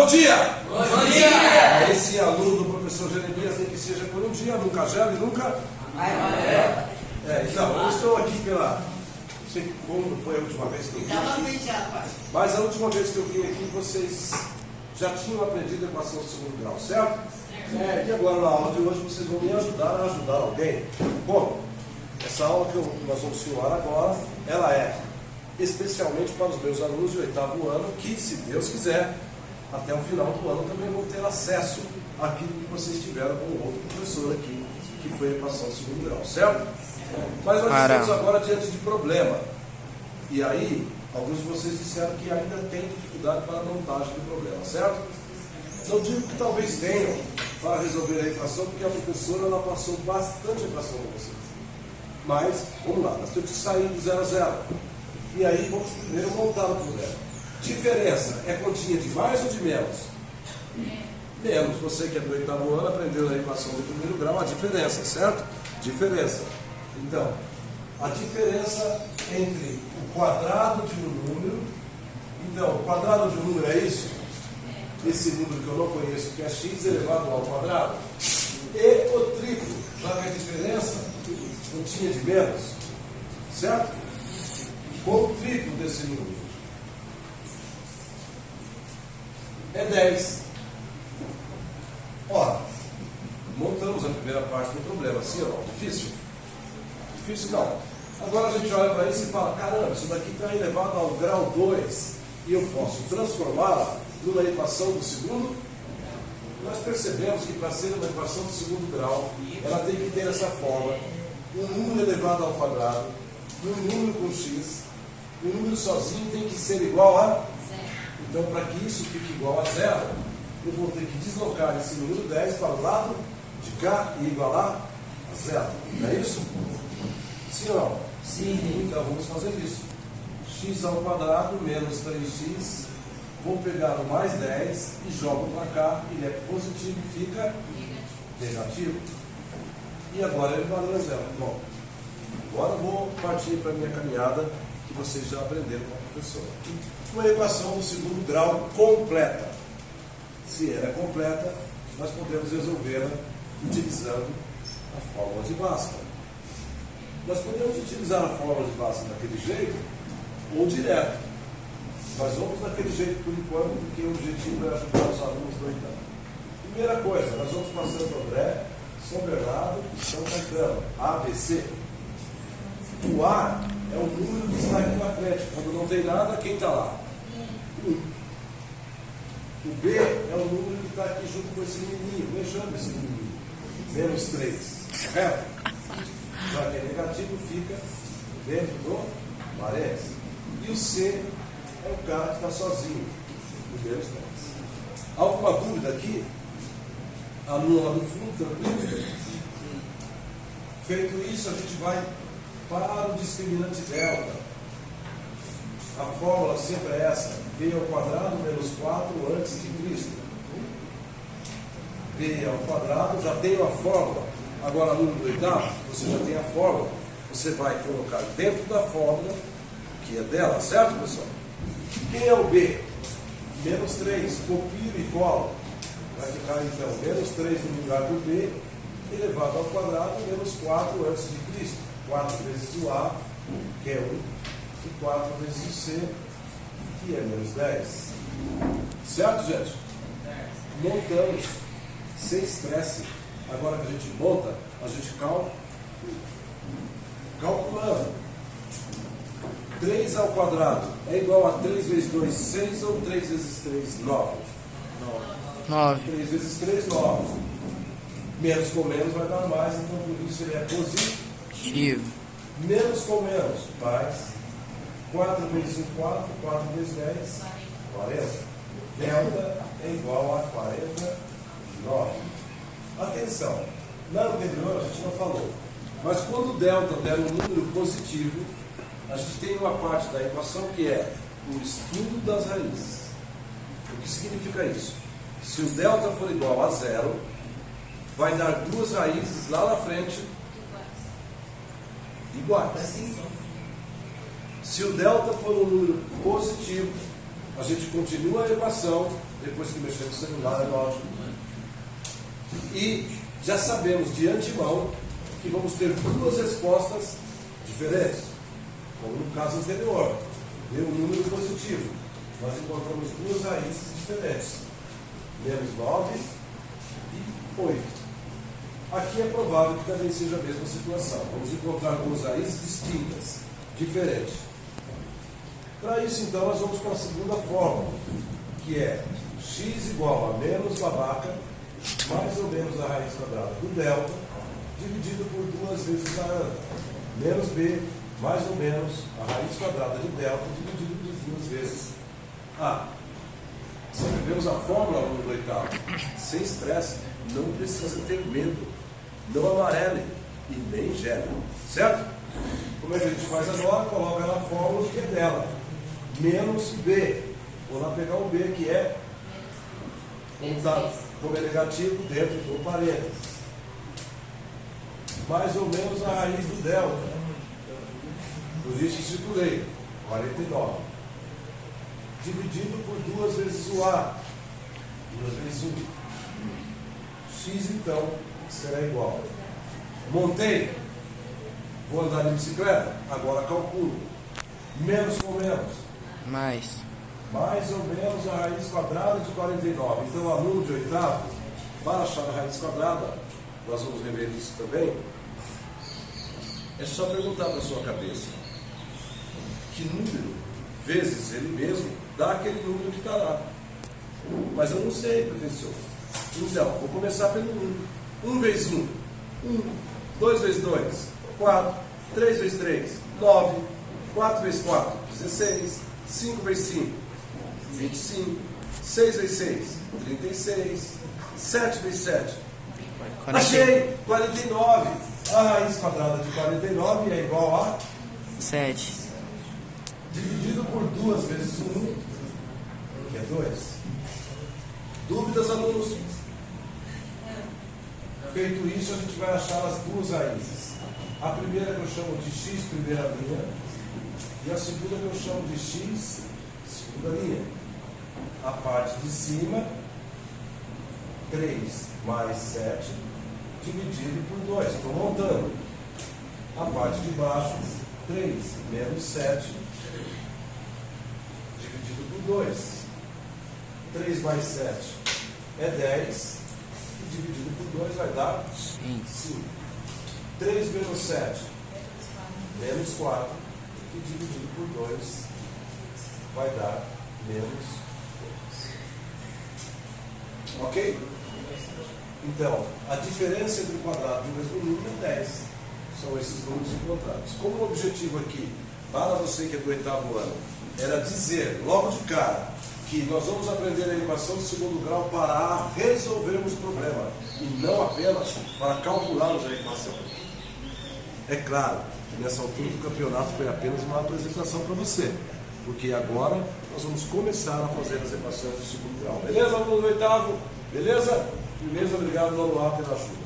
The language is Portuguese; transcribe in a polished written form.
Bom dia! Bom dia! Esse aluno do professor Jeremias, nem que seja por um dia, nunca gela e nunca... Então, eu estou aqui pela... Não sei quando foi a última vez que eu vim aqui, mas a última vez que eu vim aqui, vocês já tinham aprendido a equação de segundo grau, certo? E agora na aula de hoje vocês vão me ajudar a ajudar alguém. Como? Essa aula que nós vamos filmar agora, ela é especialmente para os meus alunos de 8º ano, que, se Deus quiser, até o final do ano também vão ter acesso àquilo que vocês tiveram com o outro professor aqui, que foi a equação de segundo grau, certo? Mas nós estamos agora diante de problema. E aí, alguns de vocês disseram que ainda tem dificuldade para a montagem do problema, certo? Não digo que talvez tenham para resolver a equação, porque a professora ela passou bastante equação para vocês. Mas, vamos lá, nós temos que sair do 0 a 0. E aí, vamos primeiro montar o problema. Diferença é continha de mais ou de menos? Menos. Você que é do 8º ano aprendeu na equação do primeiro grau a diferença, certo? Diferença. Então, a diferença entre o quadrado de um número. Então, o quadrado de um número é isso? Esse número que eu não conheço, que é x elevado ao quadrado. E o triplo, já que a diferença continha de menos, certo? Qual o triplo desse número? É 10. Ora, montamos a primeira parte do problema, sim ou não? Difícil? Difícil não. Agora a gente olha para isso e fala, caramba, isso daqui está elevado ao grau 2 e eu posso transformá-la numa equação do segundo? Nós percebemos que para ser uma equação do segundo grau, ela tem que ter essa forma, um número elevado ao quadrado, um número com x, o número sozinho tem que ser igual a zero. Então, para que isso fique igual a zero, eu vou ter que deslocar esse número 10 para o lado de cá e igualar a zero. Não é isso? Sim ou não? Sim. Então, vamos fazer isso. X ao quadrado menos 3x. Vou pegar o mais 10 e jogo para cá. Ele é positivo e fica negativo. E agora ele valeu zero. Bom, agora eu vou partir para a minha caminhada que vocês já aprenderam com a professora. Uma equação do segundo grau completa. Se ela é completa, nós podemos resolvê-la utilizando a fórmula de Bhaskara. Nós podemos utilizar a fórmula de Bhaskara daquele jeito ou direto. Nós vamos daquele jeito por enquanto, porque o objetivo é ajudar os alunos do 8º. Primeira coisa, nós vamos para Santo André, São Bernardo e São Caetano, ABC. O A é o número que está aqui na frente. Quando não tem nada, quem está lá? 1. O B é o número que está aqui junto com esse menininho. Vejamos esse menininho. Menos 3. Correto? Já que é negativo, fica dentro do parênteses. E o C é o cara que está sozinho. O menos 10. Alguma dúvida aqui? Aluno lá no fundo, tranquilo? Feito isso, a gente vai para o discriminante delta. A fórmula sempre é essa: b ao quadrado menos 4 antes de Cristo. B ao quadrado, já tem a fórmula. Agora, aluno do 8º, você já tem a fórmula. Você vai colocar dentro da fórmula, que é dela, certo, pessoal? Quem é o b? Menos 3, copio e colo. Vai ficar então menos 3 no lugar do b, elevado ao quadrado, menos 4 antes de Cristo. 4 vezes o A, que é 1, e 4 vezes o C, que é menos 10. Certo, gente? Montamos, sem estresse. Agora que a gente monta, a gente calculando. 3 ao quadrado é igual a 3 vezes 2, 6, ou 3 vezes 3, 9? 9. 3 vezes 3, 9. Menos com menos vai dar mais, então por isso ele é positivo. Menos com menos, mais 4 vezes 1, 4, 4 vezes 10, 40. Delta é igual a 49. Atenção, na anterior a gente não falou, mas quando o delta der um número positivo, a gente tem uma parte da equação que é o estudo das raízes. O que significa isso? Se o delta for igual a 0, vai dar duas raízes lá na frente iguais. Se o delta for um número positivo, A gente continua a equação, depois que mexer no celular, é lógico. E já sabemos de antemão que vamos ter duas respostas diferentes, como no caso anterior. Deu um número positivo. Nós encontramos duas raízes diferentes. Menos 9 e 8. Aqui é provável que também seja a mesma situação. Vamos encontrar duas raízes distintas, diferentes. Para isso, então, nós vamos para a segunda fórmula, que é x igual a menos babaca, mais ou menos a raiz quadrada do delta, dividido por 2 vezes a ana. Menos b, mais ou menos a raiz quadrada de delta, dividido por 2 vezes a. Escrevemos a fórmula no oitavo. Sem estresse, não precisa ter medo. Não amarelem e nem gelem. Certo? Como é que a gente faz agora? Coloca na fórmula que é dela. Menos b. Vou lá pegar o b, que é como é negativo dentro do parênteses. Mais ou menos a raiz do delta. Por isso circulei. 49. Dividido por 2 vezes o a. 2 vezes 1. X, então, será igual. Montei. Vou andar de bicicleta. Agora calculo. Menos com menos. Mais ou menos a raiz quadrada de 49. Então, o aluno de oitavo, para achar a raiz quadrada, nós vamos rever isso também. É só perguntar para a sua cabeça que número vezes ele mesmo dá aquele número que está lá. Mas eu não sei, professor. Então, vou começar pelo 1. 1 vezes 1, 1. 2 vezes 2, 4. 3 vezes 3, 9. 4 vezes 4, 16. 5 vezes 5, 25. 6 vezes 6, 36. 7 vezes 7. Achei! 49. A raiz quadrada de 49 é igual a 7. Dividido por 2 vezes 1, que é 2. Dúvidas, alunos? Feito isso, a gente vai achar as duas raízes. A primeira que eu chamo de x, primeira linha, e a segunda que eu chamo de x, segunda linha. A parte de cima, 3 mais 7, dividido por 2. Estou montando. A parte de baixo, 3 menos 7, dividido por 2. 3 mais 7 é 10, e dividido por 2 vai dar 5. 3 menos 7, menos 4, e dividido por 2 vai dar menos 2. Ok? Então, a diferença entre o quadrado e o mesmo número é 10. São esses números encontrados. Como o objetivo aqui, para você que é do oitavo ano, era dizer, logo de cara, que nós vamos aprender a equação de segundo grau para resolvermos o problema, e não apenas para calcularmos a equação. É claro que nessa altura do campeonato foi apenas uma apresentação para você, porque agora nós vamos começar a fazer as equações de segundo grau. Beleza, aluno do oitavo? Beleza? Beleza, obrigado, Lolo A, pela ajuda.